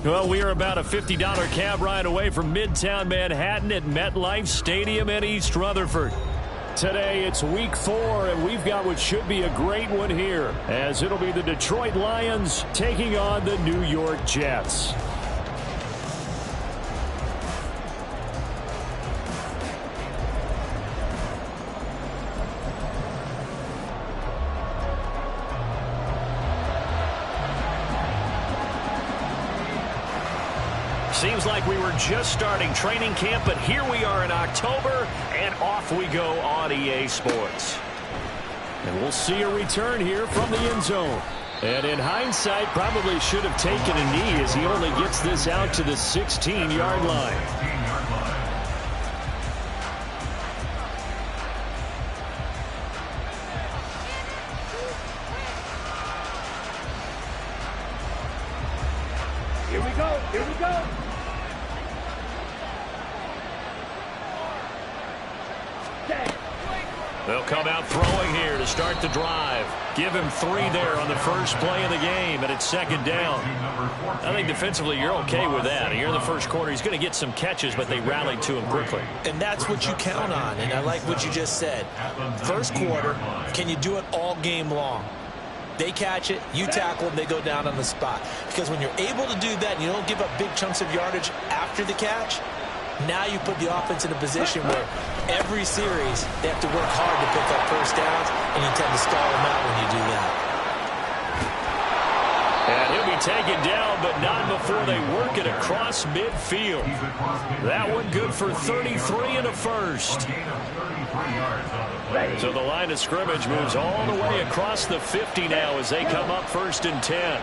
Well, we are about a $50 cab ride away from Midtown Manhattan at MetLife Stadium in East Rutherford. Today, it's week 4, and we've got what should be a great one here, as it'll be the Detroit Lions taking on the New York Jets. Seems like we were just starting training camp, but here we are in October, and off we go on EA Sports. And we'll see a return here from the end zone. And in hindsight, probably should have taken a knee as he only gets this out to the 16-yard line. Here we go, here we go. They'll come out throwing here to start the drive. Give him 3 there on the first play of the game, and it's second down. I think defensively you're okay with that. Here in the first quarter, he's going to get some catches, but they rallied to him quickly. And that's what you count on, and I like what you just said. First quarter, can you do it all game long? They catch it, you tackle them, they go down on the spot. Because when you're able to do that and you don't give up big chunks of yardage after the catch, now you put the offense in a position where every series they have to work hard to pick up first downs, and you tend to stall them out when you do that. And he'll be taken down, but not before they work it across midfield. That one good for 33 and a first. So the line of scrimmage moves all the way across the 50 now as they come up 1st and 10.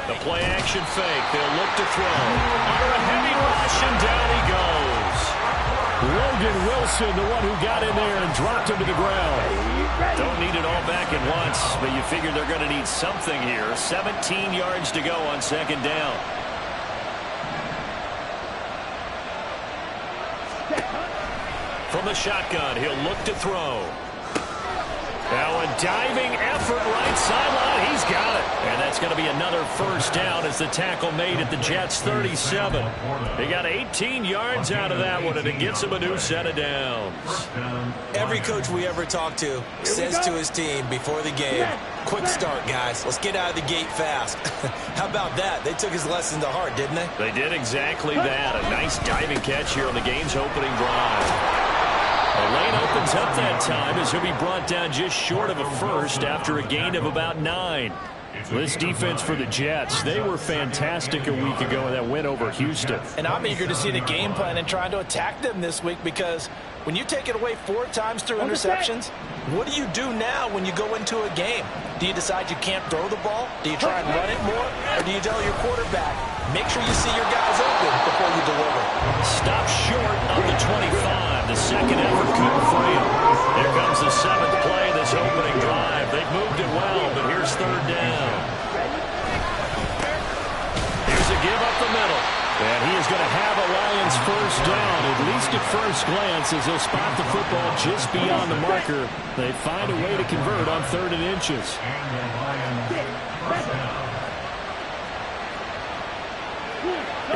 The play action fake. They'll look to throw. Under a heavy rush, and down he goes. Logan Wilson, the one who got in there and dropped him to the ground. Don't need it all back at once, but you figure they're going to need something here. 17 yards to go on second down. From the shotgun, he'll look to throw. Now a diving effort right sideline. He's got it. And that's going to be another first down as the tackle made at the Jets' 37. They got 18 yards out of that one, and it gets him a new set of downs. Every coach we ever talk to says to his team before the game, quick start, guys. Let's get out of the gate fast. How about that? They took his lesson to heart, didn't they? They did exactly that. A nice diving catch here on the game's opening drive. The lane opens up that time as he'll be brought down just short of a first after a gain of about 9. This defense for the Jets, they were fantastic a week ago in that win over Houston. And I'm eager to see the game plan and trying to attack them this week, because when you take it away 4 times through interceptions, what do you do now when you go into a game? Do you decide you can't throw the ball? Do you try and run it more? Or do you tell your quarterback, make sure you see your guys open before you deliver? Stop short of the 25. The second effort couldn't free him. Here comes the 7th play of this opening drive. They've moved it well, but here's third down. Here's a give up the middle. And he is going to have a Lions first down, at least at first glance, as they'll spot the football just beyond the marker. They find a way to convert on 3rd and inches.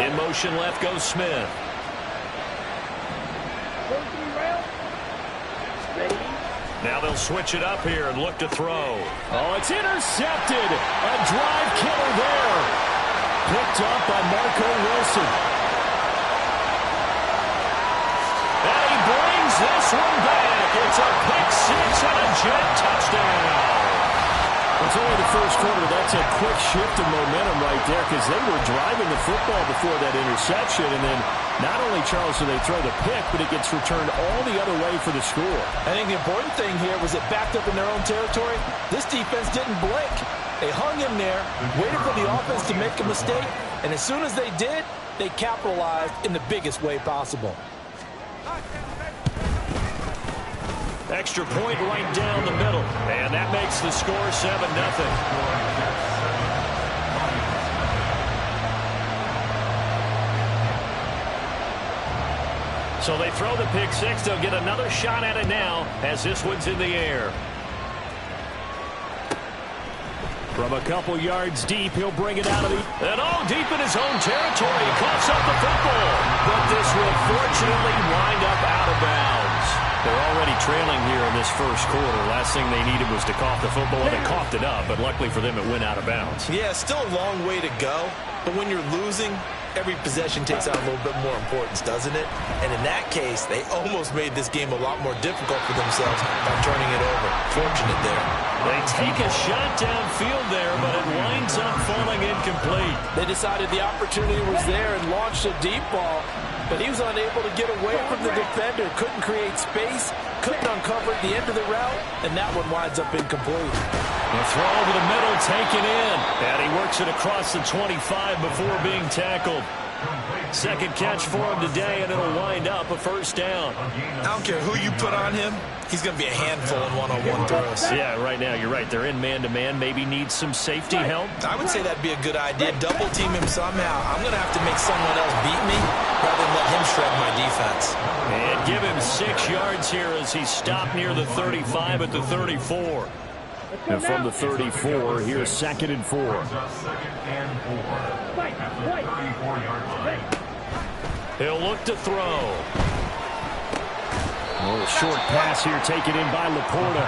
In motion left goes Smith. Now they'll switch it up here and look to throw. Oh, it's intercepted. A drive killer there. Picked up by Marco Wilson. And he brings this one back. It's a pick-6 and a Jet touchdown. It's only the first quarter. That's a quick shift of momentum right there, because they were driving the football before that interception. And then not only, Charles, do they throw the pick, but it gets returned all the other way for the score. I think the important thing here was it backed up in their own territory. This defense didn't blink. They hung him there, waited for the offense to make a mistake, and as soon as they did, they capitalized in the biggest way possible. Extra point right down the middle, and that makes the score 7-0. So they throw the pick-6. They'll get another shot at it now as this one's in the air. From a couple yards deep, he'll bring it out of the... And all deep in his own territory. He coughs up the football. But this will fortunately wind up out of bounds. They're already trailing here in this first quarter. Last thing they needed was to cough the football, and they coughed it up. But luckily for them, it went out of bounds. Yeah, still a long way to go. But when you're losing, every possession takes on a little bit more importance, doesn't it? And in that case, they almost made this game a lot more difficult for themselves by turning it over. Fortunate there. They take a shot downfield there, but it winds up falling incomplete. They decided the opportunity was there and launched a deep ball, but he was unable to get away from the defender. Couldn't create space, couldn't uncover the end of the route, and that one winds up incomplete. The throw over the middle, taken in. And he works it across the 25 before being tackled. Second catch for him today, and it'll wind up a first down. I don't care who you put on him. He's going to be a handful in one-on-one throws. Yeah, right now, you're right. They're in man-to-man. Maybe needs some safety help. I would say that'd be a good idea. Double team him somehow. I'm going to have to make someone else beat me rather than let him shred my defense. And give him 6 yards here as he stopped near the 35 at the 34. And from the 34, here's 2nd and 4. He'll look to throw. A little short pass here taken in by Laporta.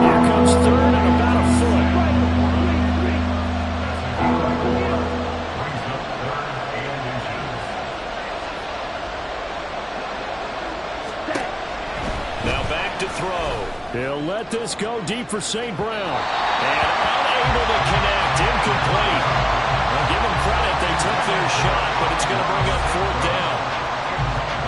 Here comes 3rd and about a foot. Now back to throw. He'll let this go deep for St. Brown. And unable to connect. Incomplete. Well, give them credit. They took their shot, but it's going to bring up 4th down.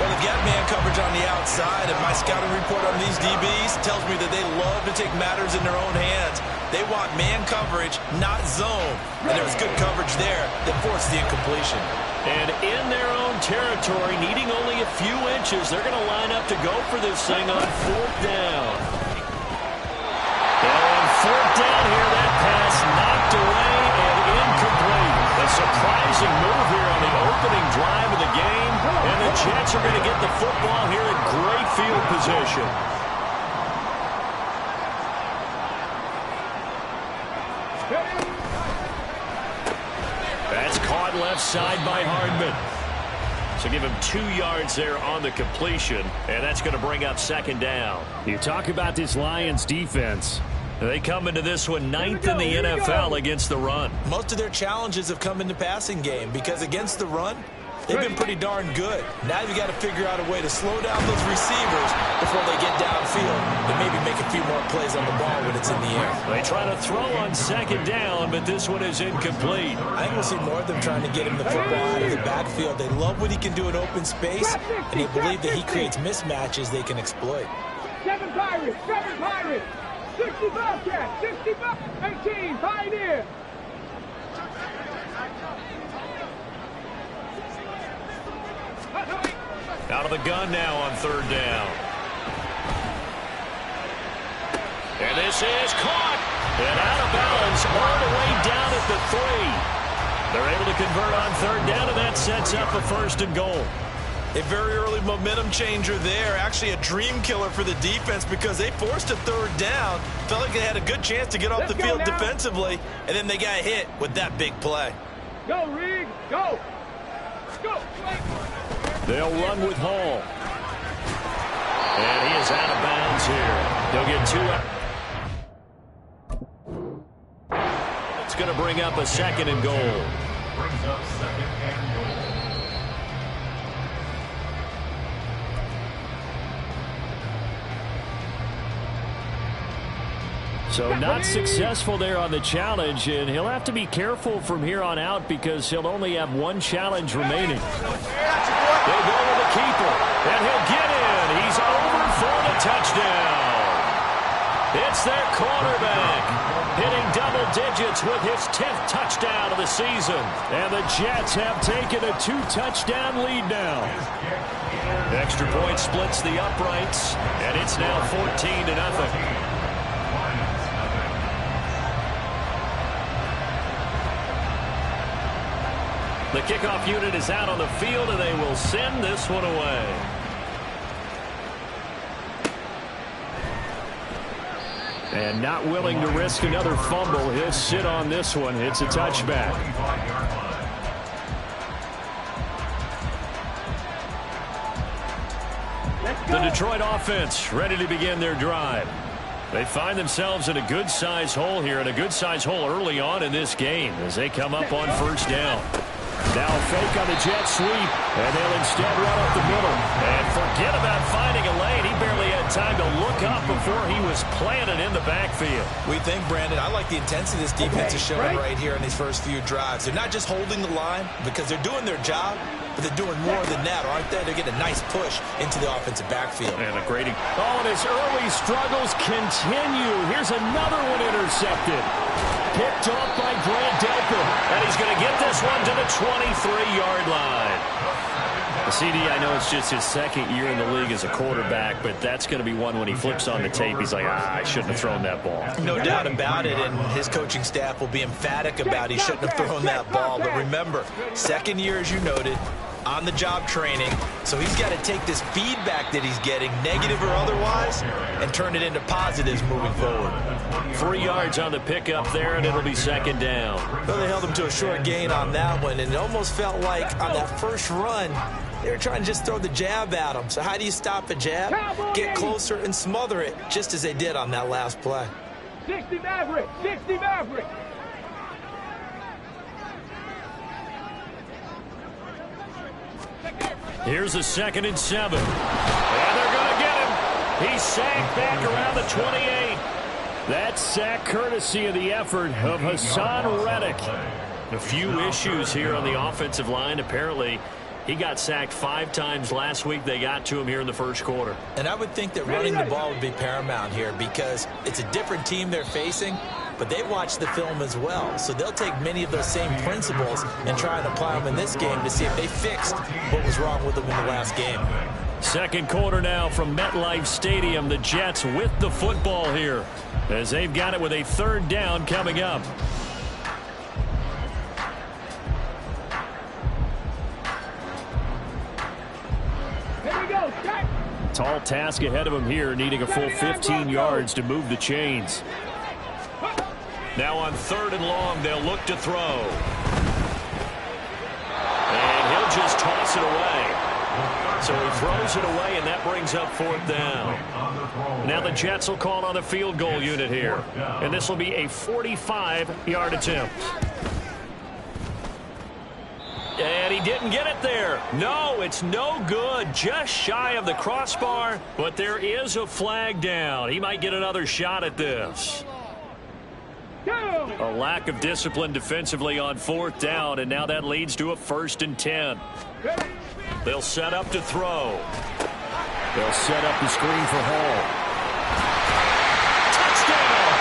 Well, they've got man coverage on the outside, and my scouting report on these DBs tells me that they love to take matters in their own hands. They want man coverage, not zone. And there was good coverage there that forced the incompletion. And in their own territory, needing only a few inches, they're going to line up to go for this thing on 4th down. And on 4th down here, that pass knocked away and incomplete. A surprising move here on the opening drive of the game. And the Jets are going to get the football here in great field position. That's caught left side by Hardman. So give him 2 yards there on the completion, and that's going to bring up 2nd down. You talk about this Lions defense. They come into this one 9th in the NFL against the run. Most of their challenges have come in the passing game because against the run, they've been pretty darn good. Now you've got to figure out a way to slow down those receivers before they get downfield and maybe make a few more plays on the ball when it's in the air. They try to throw on 2nd down, but this one is incomplete. I think we'll see more of them trying to get him the football out of the backfield. They love what he can do in open space, and they believe that he creates mismatches they can exploit. 7 Pirates, 7 Pirates, 60 Bobcats, 60 Bobcats, 18 Pioneer. Out of the gun now on 3rd down. And this is caught. And out of bounds all the way down at the 3. They're able to convert on 3rd down, and that sets up a 1st and goal. A very early momentum changer there. Actually a dream killer for the defense because they forced a 3rd down. Felt like they had a good chance to get off the field defensively, and then they got hit with that big play. Go, Reed, go. Go. They'll run with Hall. And he is out of bounds here. They'll get 2 out. It's going to bring up a 2nd and goal. Brings up 2nd and goal. So not successful there on the challenge, and he'll have to be careful from here on out because he'll only have 1 challenge remaining. They go to the keeper, and he'll get in. He's over for the touchdown. It's their quarterback, hitting double digits with his 10th touchdown of the season. And the Jets have taken a 2-touchdown lead now. Extra point splits the uprights, and it's now 14-0. The kickoff unit is out on the field, and they will send this one away. And not willing to risk another fumble. He'll sit on this one. It's a touchback. The Detroit offense ready to begin their drive. They find themselves in a good-sized hole here, and a good-sized hole early on in this game as they come up on first down. Now a fake on the jet sweep, and they'll instead run up the middle. And forget about finding a lane. He barely had time to look up before he was planted in the backfield. We think, Brandon, I like the intensity this defense is showing right here in these first few drives. They're not just holding the line because they're doing their job, but they're doing more than that, aren't they? They're getting a nice push into the offensive backfield. And a great... Oh, and his early struggles continue. Here's another one intercepted. Picked off by Grant Delpit. And he's going to get this one to the 23-yard line. CD, I know it's just his second year in the league as a quarterback, but that's going to be one when he flips on the tape. He's like, I shouldn't have thrown that ball. No doubt about it, and his coaching staff will be emphatic about he shouldn't have thrown that ball. But remember, second year, as you noted, on-the-job training, so he's got to take this feedback that he's getting, negative or otherwise, and turn it into positives moving forward. 3 yards on the pickup there, and it'll be second down. Well, they held him to a short gain on that one, and it almost felt like on that first run, they were trying to just throw the jab at him. So how do you stop a jab? Get closer and smother it, just as they did on that last play. 60 Maverick, 60 Maverick. Here's a 2nd and 7. And they're going to get him. He's sacked back around the 28. That sack courtesy of the effort of Hassan Reddick. A few issues here on the offensive line. Apparently, he got sacked 5 times last week. They got to him here in the first quarter. And I would think that running the ball would be paramount here because it's a different team they're facing, but they watch the film as well. So they'll take many of those same principles and try and apply them in this game to see if they fixed what was wrong with them in the last game. Second quarter now from MetLife Stadium. The Jets with the football here as they've got it with a 3rd down coming up. Tall task ahead of him here, needing a full 15 yards to move the chains. Now on 3rd and long, they'll look to throw. And he'll just toss it away. So he throws it away, and that brings up 4th down. Now the Jets will call on a field goal unit here. And this will be a 45-yard attempt. And he didn't get it there. No, it's no good. Just shy of the crossbar, but there is a flag down. He might get another shot at this. A lack of discipline defensively on 4th down, and now that leads to a 1st and 10. They'll set up to throw. They'll set up the screen for Hall. Touchdown!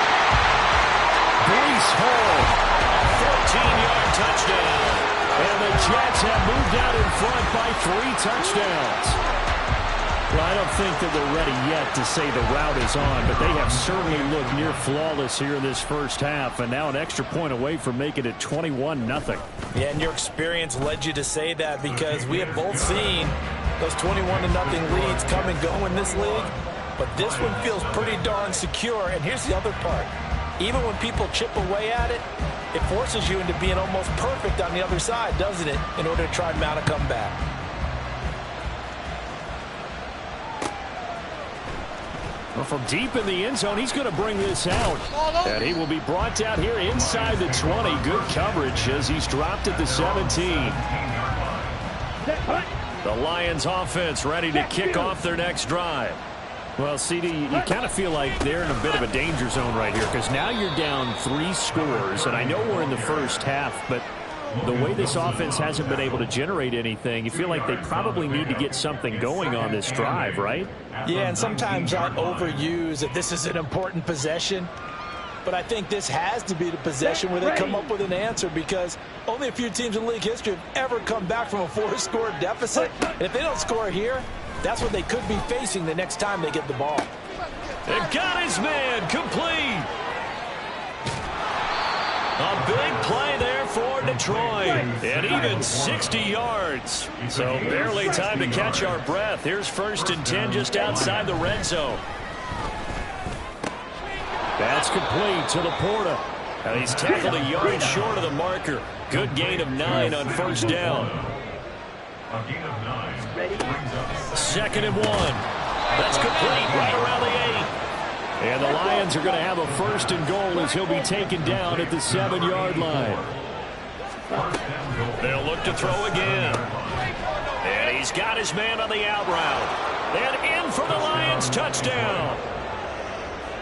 Breece Hall. 14-yard touchdown. And the Jets have moved out in front by 3 touchdowns. Well, I don't think that we're ready yet to say the route is on, but they have certainly looked near flawless here in this first half, and now an extra point away from making it 21-0. Yeah, and your experience led you to say that because we have both seen those 21-0 leads come and go in this league, but this one feels pretty darn secure. And here's the other part. Even when people chip away at it, it forces you into being almost perfect on the other side, doesn't it, in order to try and mount a comeback. Well, from deep in the end zone, he's going to bring this out. And he will be brought down here inside the 20. Good coverage as he's dropped at the 17. The Lions offense ready to kick off their next drive. Well, CD, you kind of feel like they're in a bit of a danger zone right here because now you're down 3 scores, and I know we're in the first half, but the way this offense hasn't been able to generate anything, you feel like they probably need to get something going on this drive, right? Yeah, and sometimes I overuse that this is an important possession, but I think this has to be the possession where they come up with an answer because only a few teams in league history have ever come back from a 4-score deficit, and if they don't score here, that's what they could be facing the next time they get the ball. They've got his man complete. A big play there for Detroit. And even 60 yards. So barely time to catch our breath. Here's 1st and 10 just outside the red zone. That's complete to Laporta. And he's tackled a yard short of the marker. Good gain of 9 on first down. A gain of 9. 2nd and 1. That's complete right around the 8. And the Lions are going to have a 1st and goal as he'll be taken down at the 7-yard line. They'll look to throw again. And he's got his man on the out route. And in for the Lions touchdown.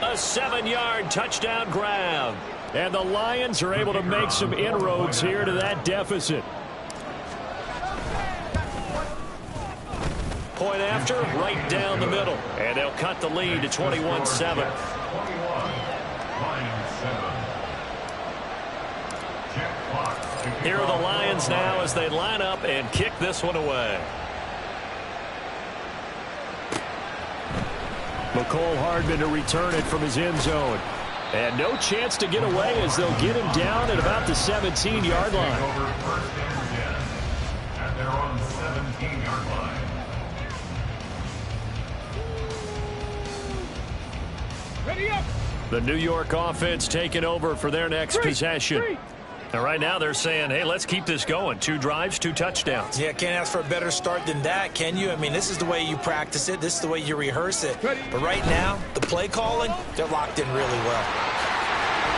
A 7-yard touchdown grab. And the Lions are able to make some inroads here to that deficit. Point after, right down the middle. And they'll cut the lead to 21-7. Here are the Lions now as they line up and kick this one away. McCole Hardman to return it from his end zone. And no chance to get away as they'll get him down at about the 17-yard line. At their own 17-yard line. Ready up. The New York offense taking over for their next possession. And right now they're saying, hey, let's keep this going. 2 drives, 2 touchdowns. Yeah, can't ask for a better start than that, can you? I mean, this is the way you practice it. This is the way you rehearse it. But right now, the play calling, they're locked in really well.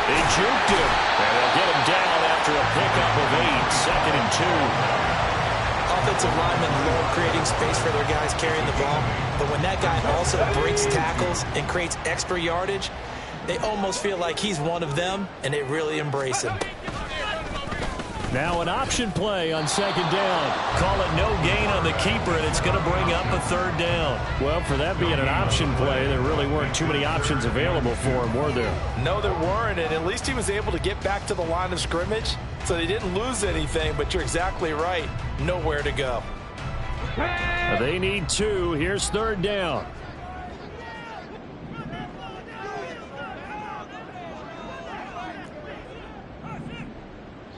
They juked him. And they'll get him down after a pickup of 8. 2nd and 2. Offensive linemen love creating space for their guys carrying the ball. But when that guy also breaks tackles and creates extra yardage, they almost feel like he's one of them, and they really embrace him. Now an option play on 2nd down. Call it no gain on the keeper, and it's going to bring up a 3rd down. Well, for that being an option play, there really weren't too many options available for him, were there? No, there weren't, and at least he was able to get back to the line of scrimmage, so they didn't lose anything, but you're exactly right. Nowhere to go. They need 2. Here's 3rd down.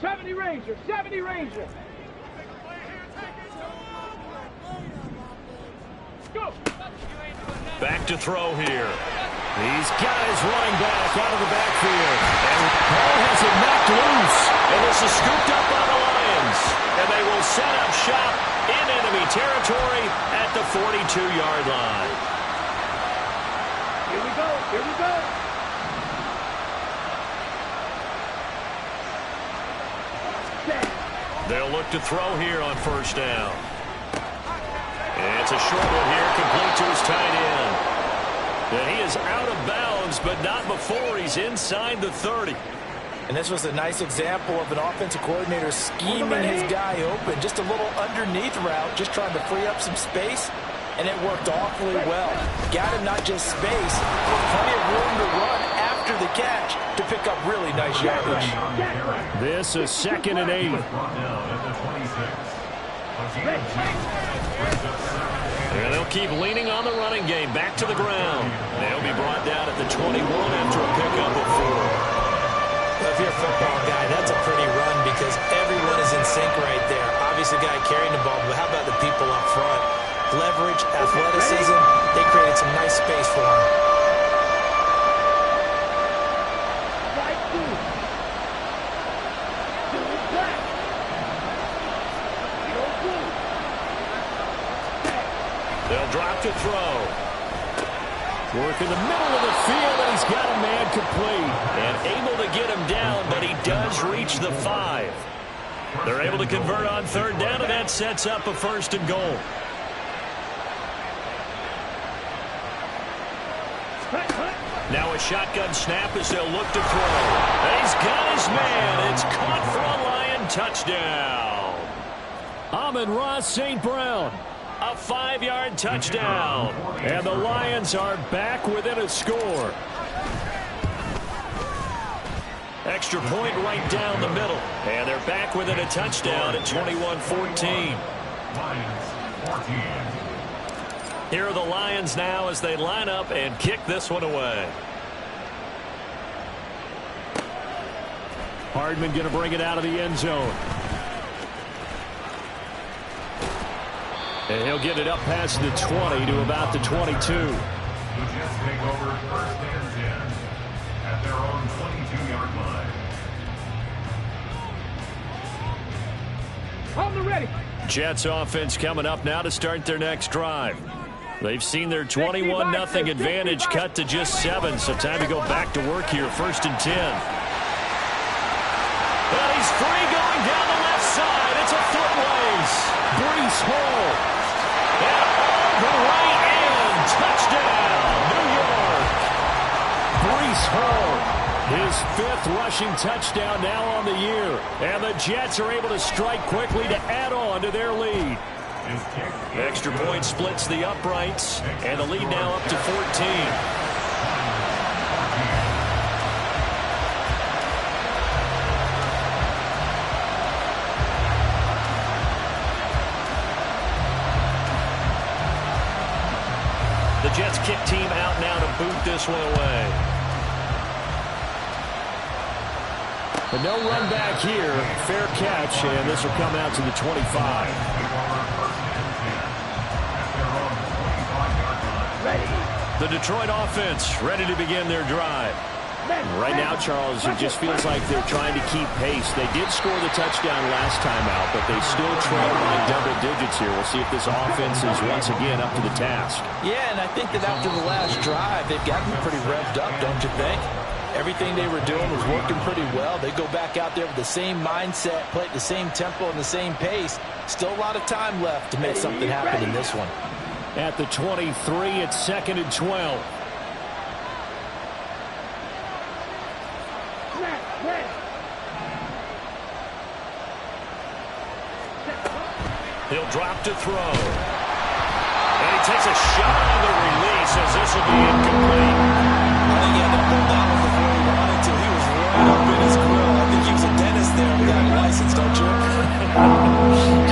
70 Ranger, 70 Ranger. Go. Back to throw here. He's got his running back out of the backfield. And Paul has it knocked loose. And this is scooped up by the Lions. And they will set up shop in enemy territory at the 42-yard line. Here we go, here we go. They'll look to throw here on 1st down. And it's a short one here, complete to his tight end. And he is out of bounds, but not before he's inside the 30. And this was a nice example of an offensive coordinator scheming his guy open. Just a little underneath route, just trying to free up some space, and it worked awfully well. Got him not just space, but plenty of room to run after the catch to pick up really nice yardage. This is 2nd and 8. And they'll keep leaning on the running game back to the ground. They'll be brought down at the 21 after a pickup of 4. Well, if you're a football guy, that's a pretty run because everyone is in sync right there. Obviously, the guy carrying the ball, but how about the people up front? Leverage, athleticism, they created some nice space for him. They'll drop to throw. Work in the middle of the field, and he's got a man complete. And able to get him down, but he does reach the 5. They're able to convert on 3rd down, and that sets up a 1st and goal. Now a shotgun snap as they'll look to throw. And he's got his man. It's caught for a Lion touchdown. Amon-Ra St. Brown. A 5-yard touchdown. And the Lions are back within a score. Extra point right down the middle. And they're back within a touchdown at 21-14. Here are the Lions now as they line up and kick this one away. Hardman going to bring it out of the end zone. And he'll get it up past the 20 to about the 22. Who just take over 1st and 10 at at their own 22-yard line. On the ready. Jets offense coming up now to start their next drive. They've seen their 21-0 advantage cut to just 7, so time to go back to work here. 1st and 10. And he's free going down the left side. It's a foot race. Breece Hall. And all the way in. Touchdown, New York. Breece Hall. His 5th rushing touchdown now on the year. And the Jets are able to strike quickly to add on to their lead. Extra point splits the uprights, and the lead now up to 14. The Jets kick team out now to boot this one away. But no run back here. Fair catch, and this will come out to the 25. The Detroit offense ready to begin their drive. Right now, Charles, it just feels like they're trying to keep pace. They did score the touchdown last time out, but they still trail by double digits here. We'll see if this offense is once again up to the task. Yeah, and I think that after the last drive, they've gotten pretty revved up, don't you think? Everything they were doing was working pretty well. They go back out there with the same mindset, play at the same tempo and the same pace. Still a lot of time left to make something happen in this one. At the 23, it's 2nd and 12. He'll drop to throw. And he takes a shot on the release as this will be incomplete. I think he had to pull that one before he wanted to. He was right up in his grill. I think he was a dentist there with that license, don't you?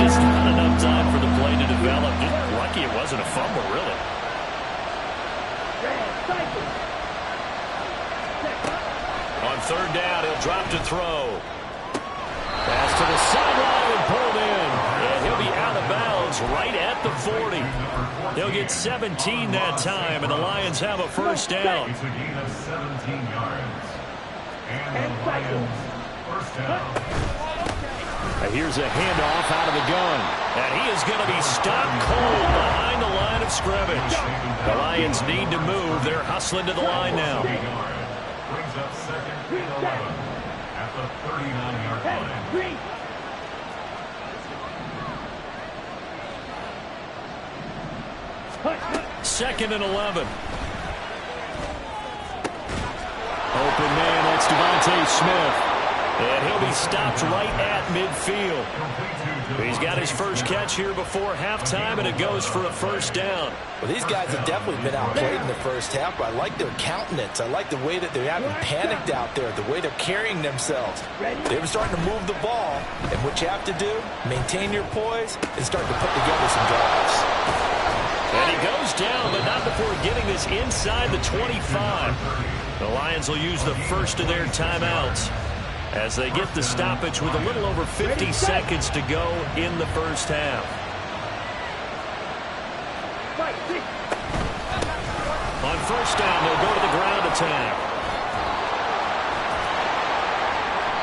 Just not enough time for the play to develop. Just lucky it wasn't a fumble, really. On 3rd down, he'll drop to throw. Pass to the sideline and pulled in. And he'll be out of bounds right at the 40. He'll get 17 that time, and the Lions have a first down. It's a gain of 17 yards. And the Lions first down. Here's a handoff out of the gun. And he is going to be stopped cold behind the line of scrimmage. The Lions need to move. They're hustling to the line now. Brings up 2nd and 11 at the 39-yard line. 2nd and 11. Open man, that's Devontae Smith. And he'll be stopped right at midfield. He's got his first catch here before halftime, and it goes for a first down. Well, these guys have definitely been outplayed in the first half, but I like their countenance. I like the way that they haven't panicked out there, the way they're carrying themselves. They're starting to move the ball, and what you have to do, maintain your poise and start to put together some drives. And he goes down, but not before getting this inside the 25. The Lions will use the first of their timeouts as they get the stoppage with a little over 50 seconds to go in the first half. On 1st down, they'll go to the ground attack.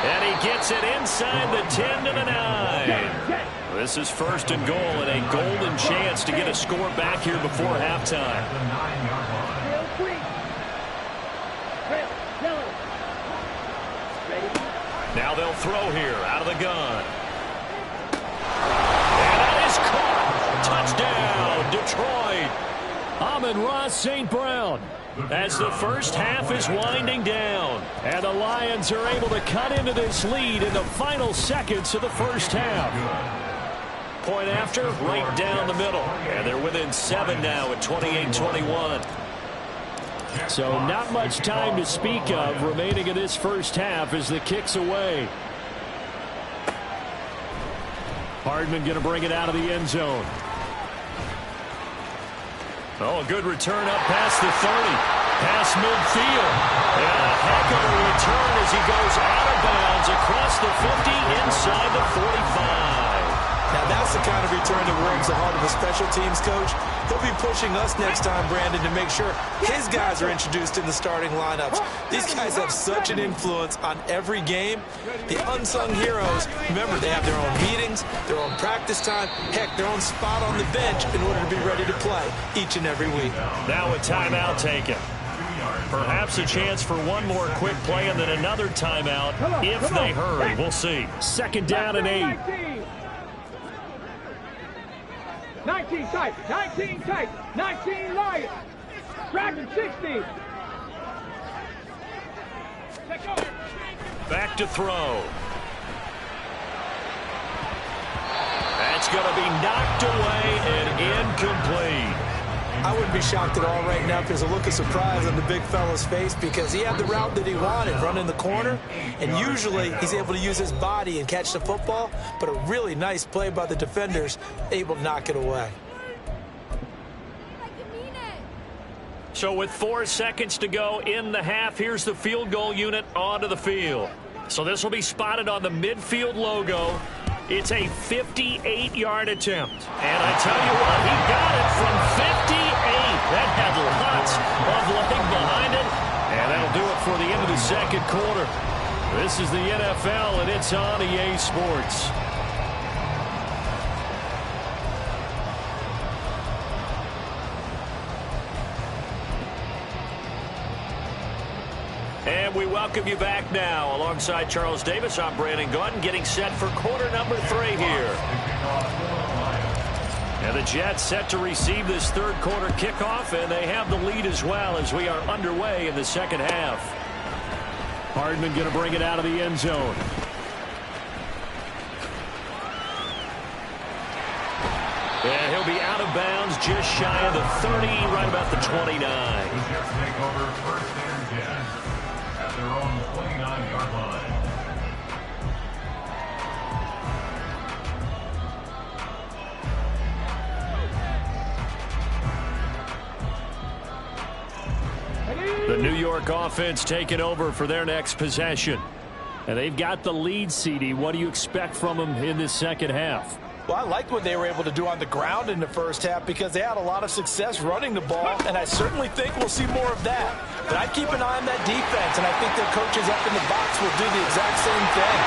And he gets it inside the 10 to the 9. This is 1st and goal, and a golden chance to get a score back here before halftime. Now they'll throw here out of the gun. And that is caught. Touchdown, Detroit. Amon-Ra St. Brown. As the first half is winding down. And the Lions are able to cut into this lead in the final seconds of the first half. Point after, right down the middle. And they're within 7 now at 28-21. So not much time to speak of remaining in this first half as the kick's away. Hardman going to bring it out of the end zone. Oh, a good return up past the 30. Past midfield. And a heck of a return as he goes out of bounds across the 50 inside the 45. Now that's the kind of return that warms the heart of a special teams coach. He'll be pushing us next time, Brandon, to make sure his guys are introduced in the starting lineups. These guys have such an influence on every game. The unsung heroes, remember, they have their own meetings, their own practice time, heck, their own spot on the bench in order to be ready to play each and every week. Now a timeout taken. Perhaps a chance for one more quick play and then another timeout if they hurry. We'll see. Second down and 8. 19 tight, 19 tight, 19 Lions. Dragon 60. Back to throw. That's going to be knocked away and incomplete. I wouldn't be shocked at all right now if there's a look of surprise on the big fella's face because he had the route that he wanted, running the corner, and usually he's able to use his body and catch the football, but a really nice play by the defenders, able to knock it away. So with 4 seconds to go in the half, here's the field goal unit onto the field. So this will be spotted on the midfield logo. It's a 58-yard attempt. And I tell you what, he got it from 58. That had lots of leg behind it. And that'll do it for the end of the second quarter. This is the NFL, and it's on EA Sports. And we welcome you back now. Alongside Charles Davis, I'm Brandon Gaudin, getting set for quarter number 3 here. And the Jets set to receive this third quarter kickoff, and they have the lead as well as we are underway in the second half. Hardman going to bring it out of the end zone. And he'll be out of bounds just shy of the 30, right about the 29. Take over first and 10 at their own 29-yard line. The New York offense taking over for their next possession. And they've got the lead, CD. What do you expect from them in this second half? Well, I liked what they were able to do on the ground in the first half because they had a lot of success running the ball, and I certainly think we'll see more of that. But I'd keep an eye on that defense, and I think their coaches up in the box will do the exact same thing.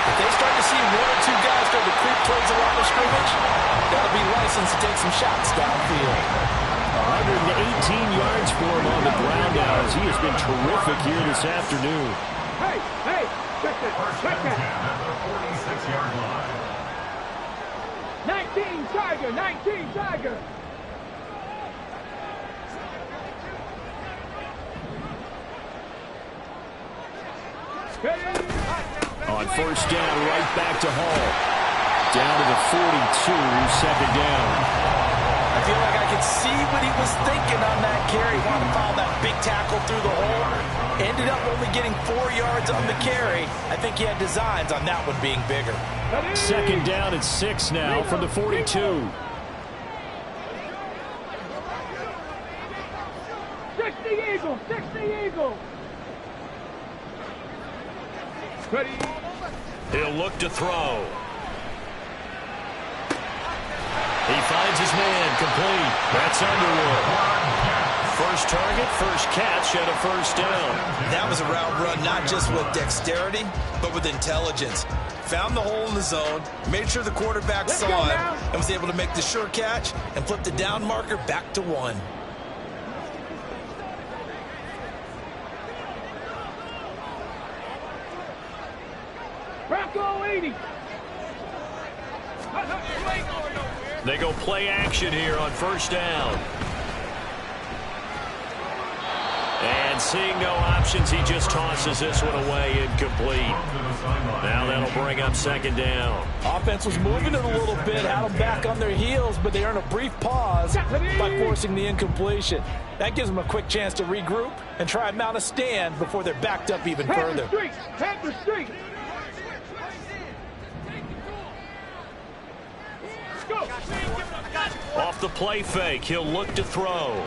If they start to see 1 or 2 guys start to creep towards the line of scrimmage, that'll be licensed to take some shots downfield. 118 yards for him on the ground now as he has been terrific here this afternoon. Hey, check that, check that. At the 46-yard line. 19 Tiger, 19 Tiger. On first down, right back to Hall. Down to the 42, second down. I feel like I could see what he was thinking on that carry. He wanted to follow that big tackle through the hole. Ended up only getting 4 yards on the carry. I think he had designs on that one being bigger. Second down at 6 now from the 42. 60 Eagles, 60 Eagles. Ready. He'll look to throw. He finds his man, complete. That's Underwood. First target, first catch, and a first down. That was a route run not just with dexterity, but with intelligence. Found the hole in the zone, made sure the quarterback saw it, and was able to make the sure catch and flip the down marker back to 1. Bronco 80. They go play action here on first down. And seeing no options, he just tosses this one away, incomplete. Now that'll bring up second down. Offense was moving it a little bit, had them back on their heels, but they earn a brief pause by forcing the incompletion. That gives them a quick chance to regroup and try and mount a stand before they're backed up even further. Head the street. Off the play fake, he'll look to throw.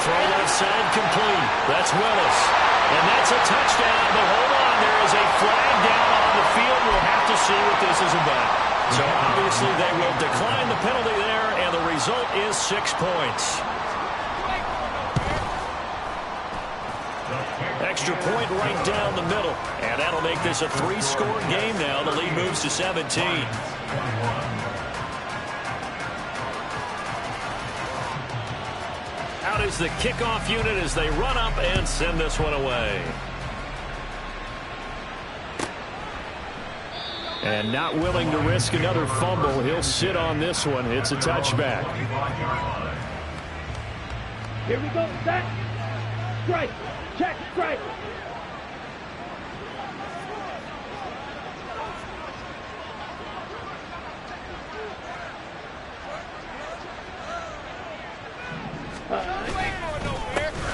Throw left side, complete. That's Willis. And that's a touchdown, but hold on, there is a flag down on the field. We'll have to see what this is about. So obviously they will decline the penalty there, and the result is 6 points. Extra point right down the middle, and that'll make this a 3-score game now. The lead moves to 17. Out is the kickoff unit as they run up and send this one away. And not willing to risk another fumble, he'll sit on this one. It's a touchback. Here we go, set. Strike. Check, strike.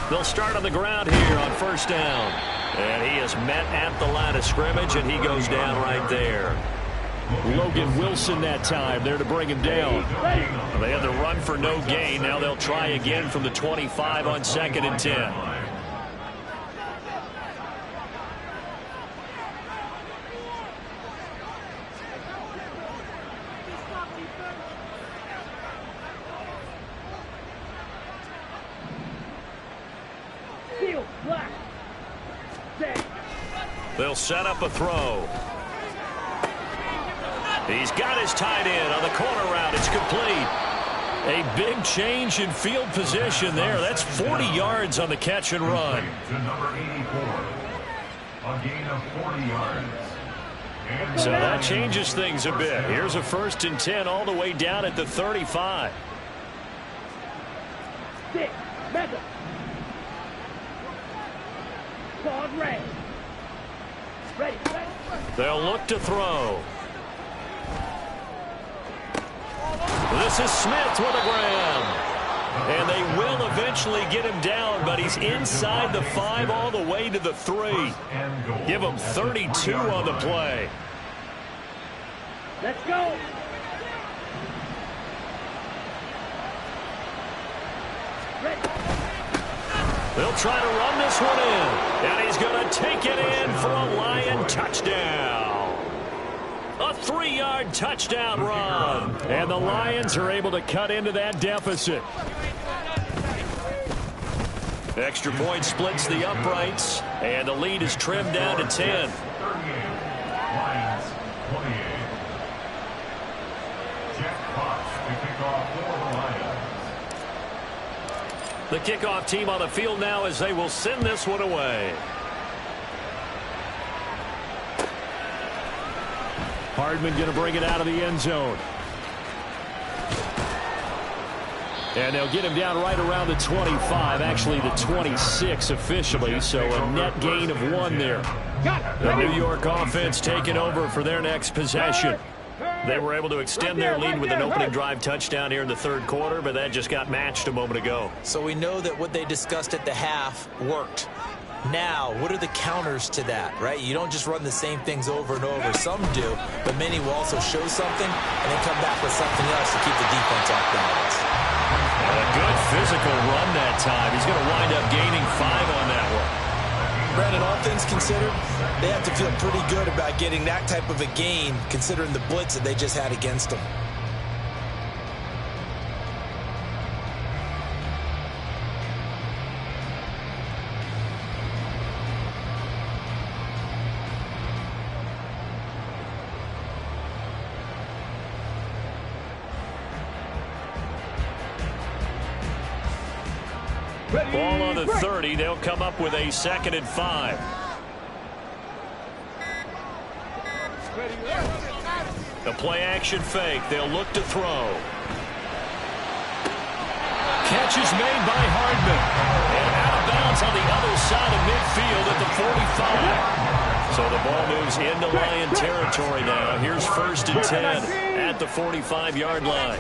They'll start on the ground here on first down. And he is met at the line of scrimmage, and he goes down right there. Logan Wilson that time there to bring him down. They had the run for no gain. Now they'll try again from the 25 on 2nd and 10. They'll set up a throw. He's got his tight end on the corner route. It's complete. A big change in field position there. That's 40 yards on the catch and run. To number 84. A gain of 40 yards. So that changes things a bit. Here's a 1st and 10 all the way down at the 35. Six. Method. Claude Ray. Ready. They'll look to throw. This is Smith with a grab. And they will eventually get him down, but he's inside the 5 all the way to the 3. Give him 32 on the play. Let's go. Ready. They'll try to run this one in. And he's going to take it in for a Lion touchdown. A 3-yard touchdown run. And the Lions are able to cut into that deficit. Extra point splits the uprights. And the lead is trimmed down to 10. 38. Lions 28. Jack Potts to kick off for the Lions. The kickoff team on the field now as they will send this one away. Hardman going to bring it out of the end zone. And they'll get him down right around the 25, actually the 26 officially, so a net gain of 1 there. The New York offense taking over for their next possession. They were able to extend their lead with an opening drive touchdown here in the 3rd quarter, but that just got matched a moment ago. So we know that what they discussed at the half worked. Now, what are the counters to that, right? You don't just run the same things over and over. Some do, but many will also show something and then come back with something else to keep the defense off balance. And a good physical run that time. He's going to wind up gaining 5 on that one. Brandon, all things considered, they have to feel pretty good about getting that type of a gain considering the blitz that they just had against them. Ball on the 30. They'll come up with a 2nd and 5. The play action fake. They'll look to throw. Catch is made by Hardman. And out of bounds on the other side of midfield at the 45. So the ball moves into Lion territory now. Here's 1st and 10 at the 45-yard line.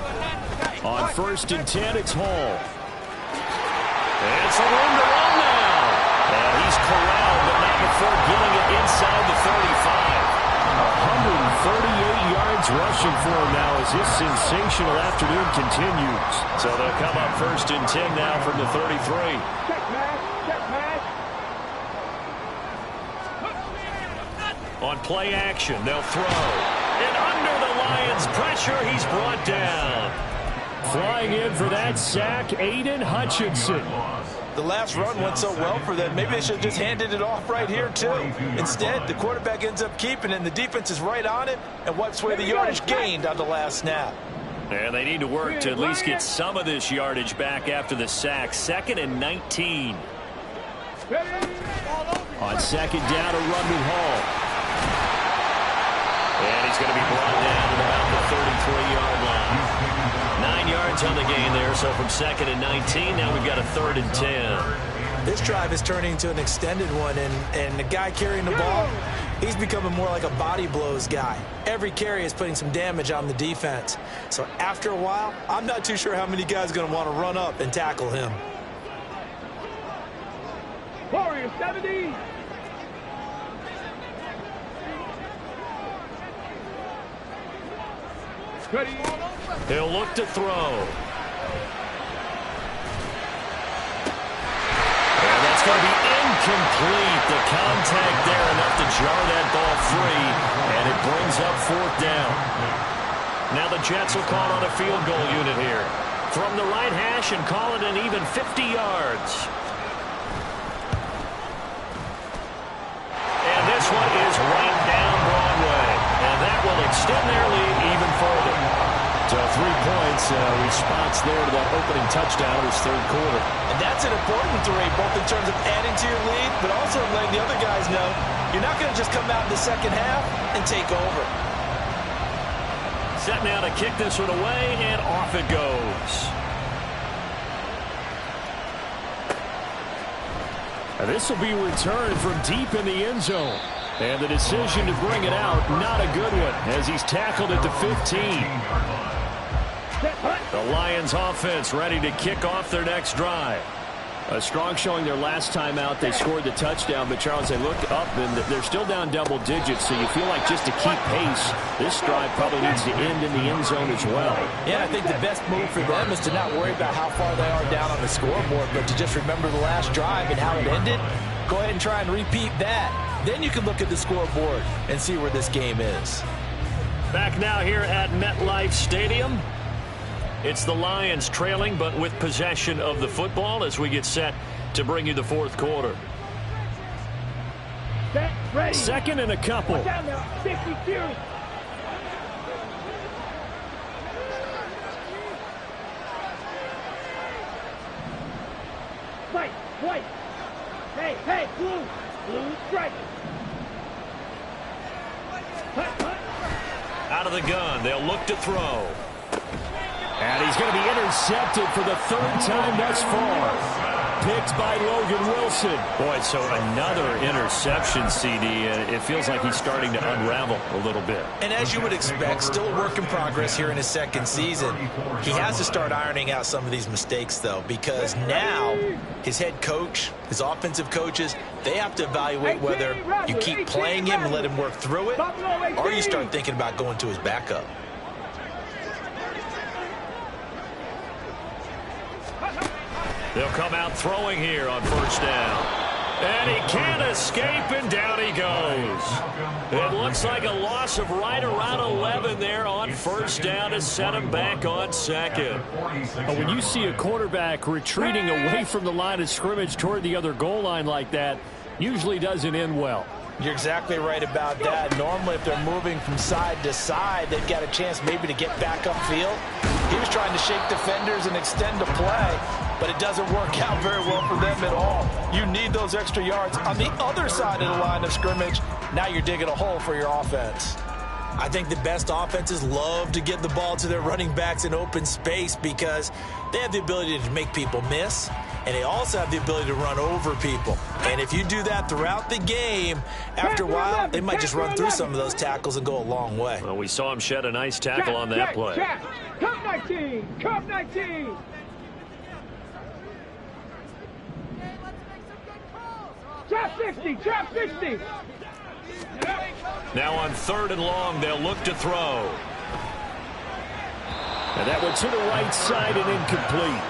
On 1st and 10, it's Hall. It's a room to run now. And he's corralled, but not before getting it inside the 35. 138 yards rushing for him now as his sensational afternoon continues. So they'll come up 1st and 10 now from the 33. Check pass. Check pass. On play action, they'll throw. And under the line. Lions pressure. He's brought down. Flying in for that sack, Aiden Hutchinson. The last run went so well for them. Maybe they should have just handed it off right here, too. Instead, the quarterback ends up keeping it, and the defense is right on it and wipes away the yardage gained on the last snap. And they need to work to at least get some of this yardage back after the sack. 2nd and 19. On 2nd down, a run to Hall. And he's going to be brought down at about the 33-yard line. 9 yards on the gain there, so from 2nd and 19, now we've got a 3rd and 10. This drive is turning into an extended one, and the guy carrying the ball, he's becoming more like a body blows guy. Every carry is putting some damage on the defense. So after a while, I'm not too sure how many guys are going to want to run up and tackle him. Warrior 70. Ready. He'll look to throw. And that's going to be incomplete. The contact there enough to jar that ball free, and it brings up 4th down. Now the Jets will call on a field goal unit here. From the right hash and call it an even 50 yards. And this one is right down Broadway. And that will extend their lead even further. So 3 points, response there to that opening touchdown in this 3rd quarter. And that's an important 3, both in terms of adding to your lead, but also letting the other guys know you're not going to just come out in the 2nd half and take over. Set now to kick this one away, and off it goes. And this will be returned from deep in the end zone. And the decision to bring it out, not a good one, as he's tackled at the 15. The Lions offense ready to kick off their next drive. A strong showing their last time out. They scored the touchdown, but Charles, they look up and they're still down double digits, so you feel like just to keep pace, this drive probably needs to end in the end zone as well. Yeah, I think the best move for them is to not worry about how far they are down on the scoreboard, but to just remember the last drive and how it ended. Go ahead and try and repeat that. Then you can look at the scoreboard and see where this game is. Back now here at MetLife Stadium. It's the Lions trailing, but with possession of the football as we get set to bring you the 4th quarter. Set, ready. 2nd and a couple. Down now. 52. Fight, white. Hey, blue strike. Out of the gun, they'll look to throw. And he's going to be intercepted for the 3rd time thus far. Picked by Logan Wilson. Boy, so another interception, CD. It feels like he's starting to unravel a little bit. And as you would expect, still a work in progress here in his 2nd season. He has to start ironing out some of these mistakes, though, because now his head coach, his offensive coaches, they have to evaluate whether you keep playing him and let him work through it, or you start thinking about going to his backup. They'll come out throwing here on 1st down. And he can't escape, and down he goes. It looks like a loss of right around 11 there on 1st down to set him back on 2nd. When you see a quarterback retreating away from the line of scrimmage toward the other goal line like that, usually doesn't end well. You're exactly right about that. Normally, if they're moving from side to side, they've got a chance maybe to get back upfield. He was trying to shake defenders and extend the play, but it doesn't work out very well for them at all. You need those extra yards on the other side of the line of scrimmage. Now you're digging a hole for your offense. I think the best offenses love to get the ball to their running backs in open space because they have the ability to make people miss, and they also have the ability to run over people. And if you do that throughout the game, after a while, they might just run through some of those tackles and go a long way. Well, we saw him shed a nice tackle on that play. Cup 19, Cup 19. Trap 60, trap 60. Now on 3rd and long, they'll look to throw. And that one to the right side and incomplete.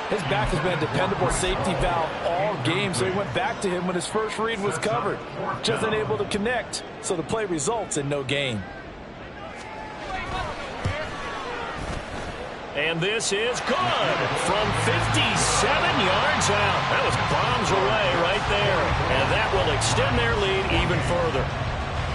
His back has been a dependable safety valve all game, so he went back to him when his first read was covered. Just unable to connect, so the play results in no gain. And this is good from 57 yards out. That was bombs away right there. And that will extend their lead even further.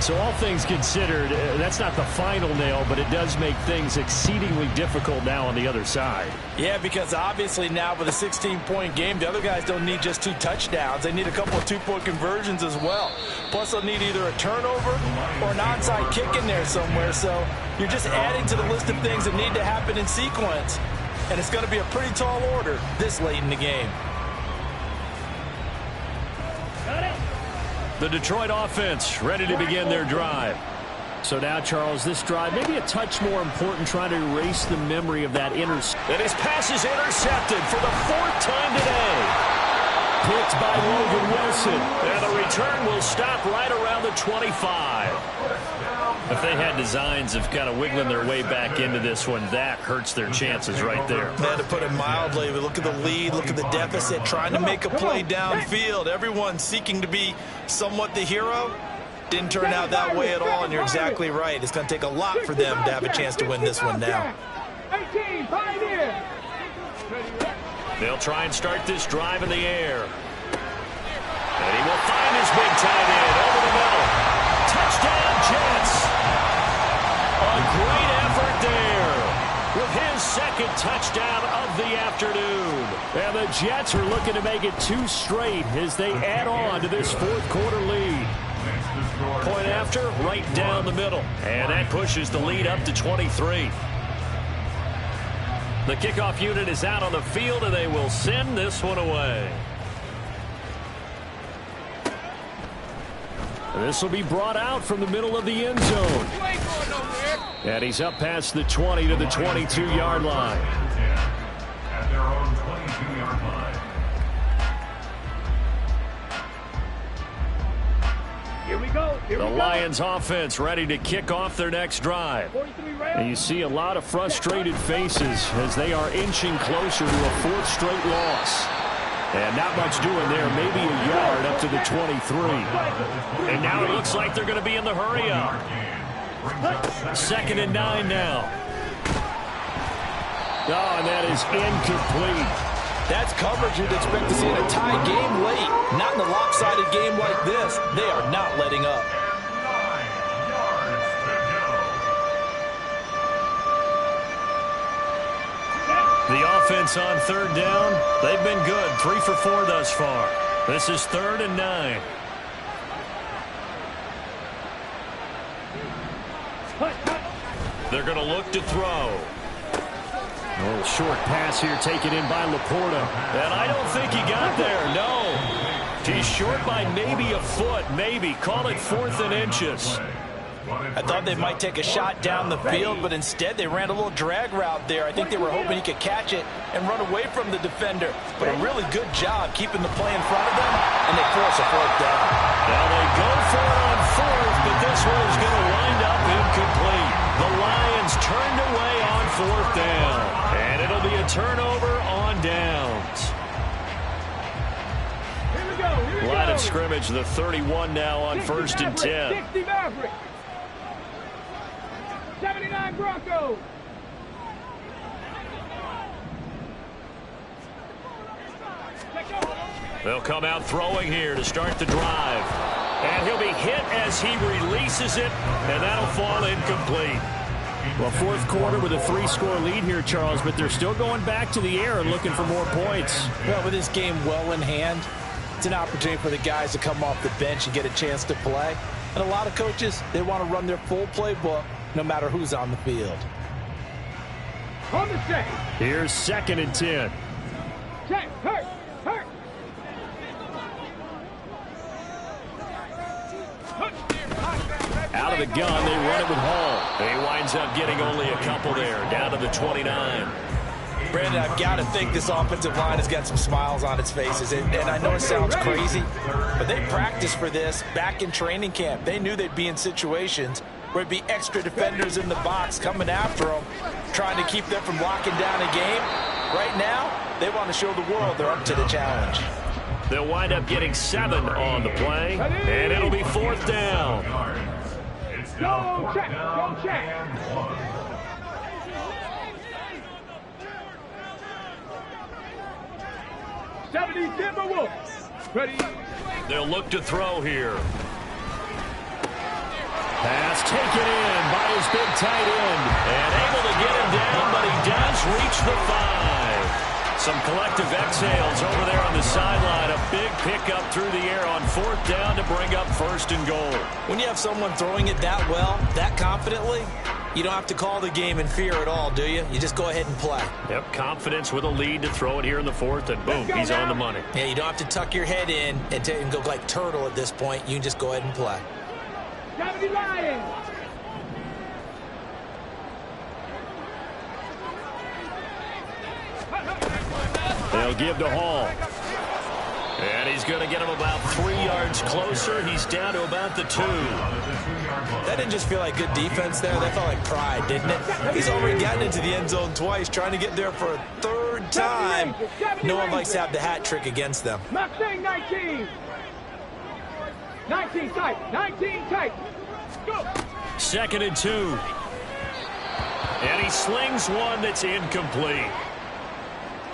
So all things considered, that's not the final nail, but it does make things exceedingly difficult now on the other side. Yeah, because obviously now with a 16-point game, the other guys don't need just 2 touchdowns. They need a couple of 2-point conversions as well. Plus, they'll need either a turnover or an onside kick in there somewhere. So you're just adding to the list of things that need to happen in sequence. And it's going to be a pretty tall order this late in the game. The Detroit offense ready to begin their drive. So now, Charles, this drive maybe a touch more important, trying to erase the memory of that interception. And his pass is intercepted for the 4th time today. Picked by Logan Wilson. And the return will stop right around the 25. If they had designs of kind of wiggling their way back into this one, that hurts their chances right there. Man, to put it mildly, look at the lead, look at the deficit, trying to make a play downfield. Everyone seeking to be somewhat the hero. Didn't turn out that way at all, and you're exactly right. It's going to take a lot for them to have a chance to win this one now. 18, Pioneer. They'll try and start this drive in the air. And he will find his big tight end over the middle. Touchdown, Jets. A great effort there with his 2nd touchdown of the afternoon. And the Jets are looking to make it 2 straight as they add on to this 4th quarter lead. Point after, right down the middle. And that pushes the lead up to 23. The kickoff unit is out on the field, and they will send this one away. This will be brought out from the middle of the end zone. And he's up past the 20 to the 22-yard line. At their own 22-yard line. Here we go. The Lions offense ready to kick off their next drive. And you see a lot of frustrated faces as they are inching closer to a 4th straight loss. And not much doing there, maybe a yard up to the 23. And now it looks like they're going to be in the hurry up. 2nd and 9 now. Oh, and that is incomplete. That's coverage you'd expect to see in a tie game late. Not in a lopsided game like this. They are not letting up. The offense on 3rd down, they've been good. 3 for 4 thus far. This is 3rd and 9. They're going to look to throw. A little short pass here taken in by Laporta. And I don't think he got there, no. He's short by maybe a foot, maybe. Call it 4th and inches. I thought they might take a shot down the field, but instead they ran a little drag route there. I think they were hoping he could catch it and run away from the defender. But a really good job keeping the play in front of them, and they force a 4th down. Now they go for it on 4th, but this one is going to wind up incomplete. The Lions turned away on 4th down, and it'll be a turnover on downs. Here we go. Line of scrimmage, the 31 now on 1st and 10. 60 Mavericks. 79 Broncos. They'll come out throwing here to start the drive. And he'll be hit as he releases it, and that'll fall incomplete. Well, 4th quarter with a 3-score lead here, Charles, but they're still going back to the air and looking for more points. Well, with this game well in hand, it's an opportunity for the guys to come off the bench and get a chance to play. And a lot of coaches, they want to run their full playbook no matter who's on the field. On the set. Here's 2nd and 10. Check. Hurt. Out of the gun, they run it with Hall. He winds up getting only a couple there, down to the 29. Brandon, I've got to think this offensive line has got some smiles on its faces. And I know it sounds crazy, but they practiced for this back in training camp. They knew they'd be in situations where it'd be extra defenders in the box coming after them, trying to keep them from locking down a game. Right now, they want to show the world they're up to the challenge. They'll wind up getting 7 on the play, and it'll be 4th down. Go check. 70 Timberwolves. Ready? They'll look to throw here. Pass taken in by his big tight end. And able to get him down, but he does reach the 5. Some collective exhales over there on the sideline. A big pickup through the air on 4th down to bring up 1st and goal. When you have someone throwing it that well, that confidently, you don't have to call the game in fear at all, do you? You just go ahead and play. Yep, confidence with a lead to throw it here in the 4th, and boom, he's on the money. Yeah, you don't have to tuck your head in and go like turtle at this point. You can just go ahead and play. 70 Lions. They'll give to Hall. And he's going to get him about 3 yards closer. He's down to about the 2. That didn't just feel like good defense there. That felt like pride, didn't it? He's already gotten into the end zone twice, trying to get there for a 3rd time. No one likes to have the hat trick against them. Mustang 19. 19 tight. 19 tight. Go. 2nd and 2. And he slings one that's incomplete.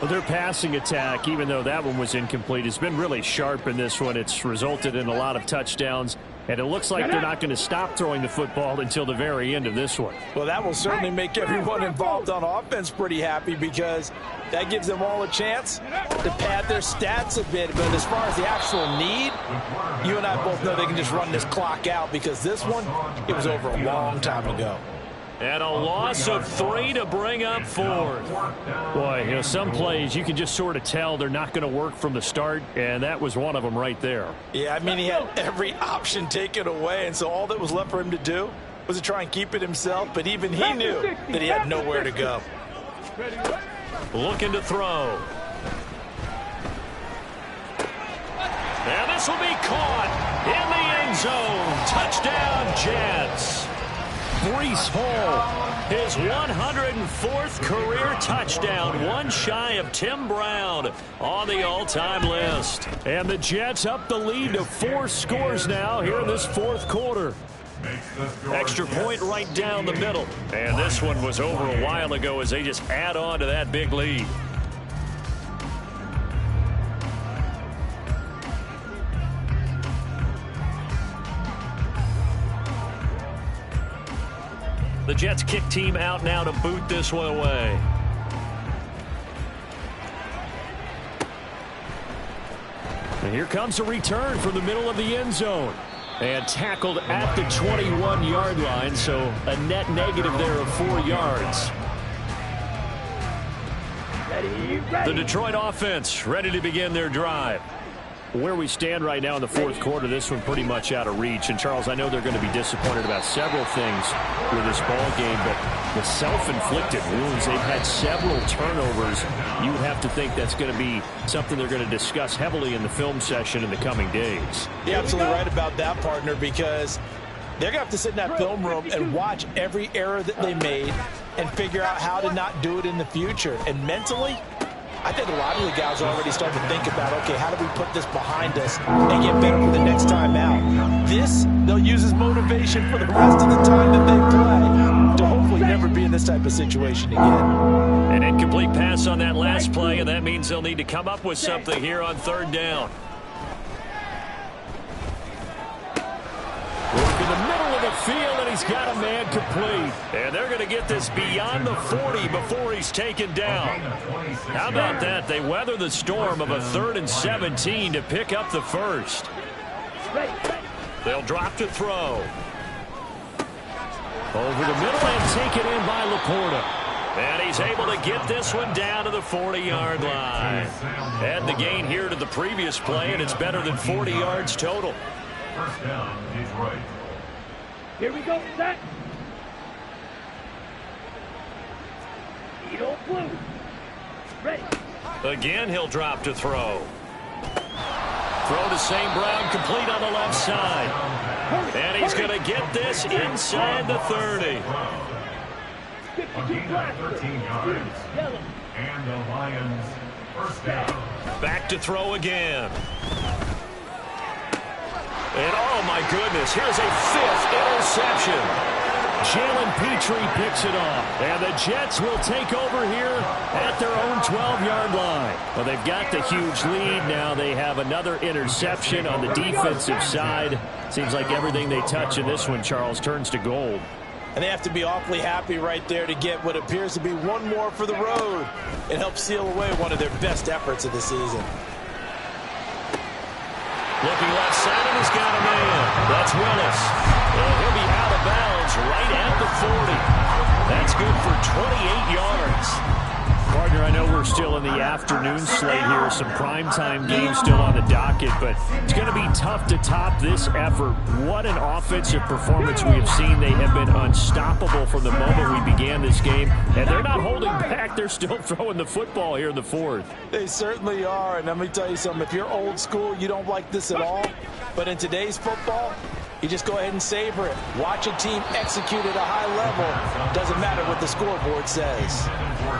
Well, their passing attack, even though that one was incomplete, has been really sharp in this one. It's resulted in a lot of touchdowns, and it looks like they're not going to stop throwing the football until the very end of this one. Well, that will certainly make everyone involved on offense pretty happy, because that gives them all a chance to pad their stats a bit. But as far as the actual need, you and I both know they can just run this clock out, because this one, it was over a long time ago. And a loss of 3 to bring up 4th. Boy, you know, some plays you can just sort of tell they're not going to work from the start, and that was one of them right there. Yeah, I mean, he had every option taken away, and so all that was left for him to do was to try and keep it himself, but even he knew that he had nowhere to go. Looking to throw. And this will be caught in the end zone. Touchdown, Jets. Breece Hall, his 104th career touchdown, one shy of Tim Brown on the all-time list. And the Jets up the lead to 4 scores now here in this 4th quarter. Extra point right down the middle. And this one was over a while ago as they just add on to that big lead. The Jets kick team out now to boot this one away. And here comes a return from the middle of the end zone. And tackled at the 21-yard line, so a net negative there of 4 yards. The Detroit offense ready to begin their drive. Where we stand right now in the 4th quarter, this one pretty much out of reach. And, Charles, I know they're going to be disappointed about several things with this ball game, but the self-inflicted wounds, they've had several turnovers. You would have to think that's going to be something they're going to discuss heavily in the film session in the coming days. You're absolutely right about that, partner, because they're going to have to sit in that film room and watch every error that they made and figure out how to not do it in the future. And mentally, I think a lot of the guys are already starting to think about, okay, how do we put this behind us and get better for the next time out? This, they'll use as motivation for the rest of the time that they play to hopefully never be in this type of situation again. An incomplete pass on that last play, and that means they'll need to come up with something here on 3rd down. Work in the middle of the field, and he's got a man complete. And they're going to get this beyond the 40 before he's taken down. How about that? They weather the storm of a 3rd and 17 to pick up the 1st. They'll drop to throw. Over the middle and taken in by Laporta. And he's able to get this one down to the 40-yard line. Add the gain here to the previous play, and it's better than 40 yards total. 1st down, Detroit. Here we go, set. Eagle blue. Ready. Again, he'll drop to throw. Throw to St. Brown, complete on the left side. And he's going to get this inside the 30. A gain of 13 yards. And the Lions, 1st down. Back to throw again. And oh my goodness, here's a 5th interception. Jalen Petrie picks it off. And the Jets will take over here at their own 12-yard line. Well, they've got the huge lead. Now they have another interception on the defensive side. Seems like everything they touch in this one, Charles, turns to gold. And they have to be awfully happy right there to get what appears to be one more for the road. It helps seal away one of their best efforts of the season. Looking left side, and he's got a man. That's Willis. And he'll be out of bounds right at the 40. That's good for 28 yards. Partner, I know we're still in the afternoon slate here. Some primetime games still on the docket, but it's going to be tough to top this effort. What an offensive performance we have seen. They have been unstoppable from the moment we began this game, and they're not holding back. They're still throwing the football here in the fourth. They certainly are, and let me tell you something. If you're old school, you don't like this at all, but in today's football, you just go ahead and savor it. Watch a team execute at a high level. Doesn't matter what the scoreboard says.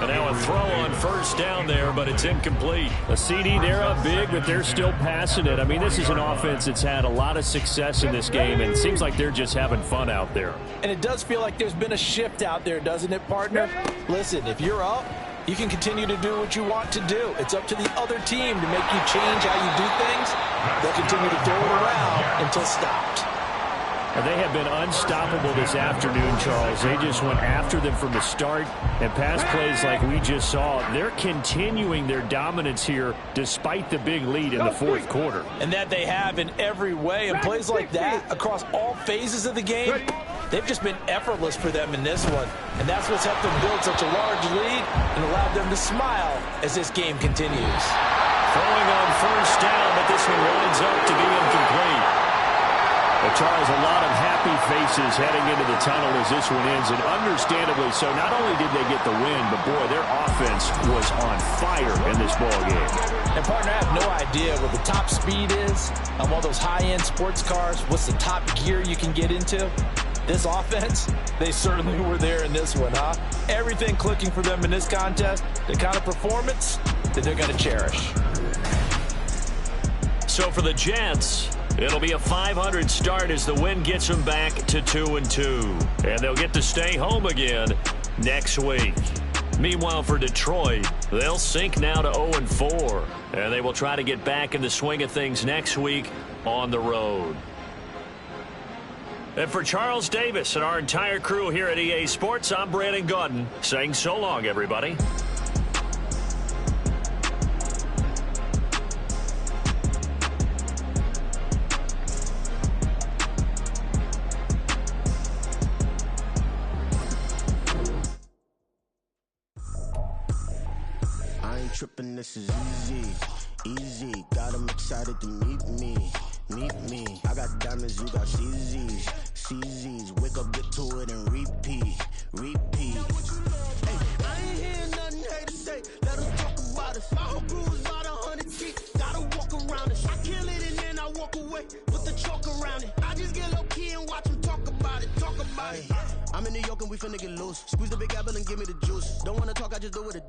And now a throw on first down there, but it's incomplete. A CD, they're up big, but they're still passing it. I mean, this is an offense that's had a lot of success in this game, and it seems like they're just having fun out there. And it does feel like there's been a shift out there, doesn't it, partner? Listen, if you're up, you can continue to do what you want to do. It's up to the other team to make you change how you do things. They'll continue to throw it around until stopped. And they have been unstoppable this afternoon, Charles. They just went after them from the start, and pass plays like we just saw, they're continuing their dominance here despite the big lead in the fourth quarter. And that they have in every way, and plays like that across all phases of the game, they've just been effortless for them in this one. And that's what's helped them build such a large lead and allowed them to smile as this game continues. Throwing on first down, but this one winds up to be incomplete. Well, Charles, a lot of happy faces heading into the tunnel as this one ends, and understandably so. Not only did they get the win, but, boy, their offense was on fire in this ballgame. And, partner, I have no idea what the top speed is on one of those high-end sports cars. What's the top gear you can get into? This offense, they certainly were there in this one, huh? Everything clicking for them in this contest, the kind of performance that they're going to cherish. So for the Jets, it'll be a 500 start as the win gets them back to 2-2. And they'll get to stay home again next week. Meanwhile, for Detroit, they'll sink now to 0-4. And they will try to get back in the swing of things next week on the road. And for Charles Davis and our entire crew here at EA Sports, I'm Brandon Gaudin saying so long, everybody. Tripping, this is easy, got them excited to meet me. I got diamonds, you got CZs, wake up, get to it and repeat. Hey, I ain't hearing nothing hate to say, let us talk about it. My whole crew is about 100 feet, gotta walk around it. I kill it and then I walk away, put the chalk around it. I just get low key and watch them talk about it. I'm in New York and we finna get loose, squeeze the big apple and give me the juice. Don't wanna talk, I just do what it do.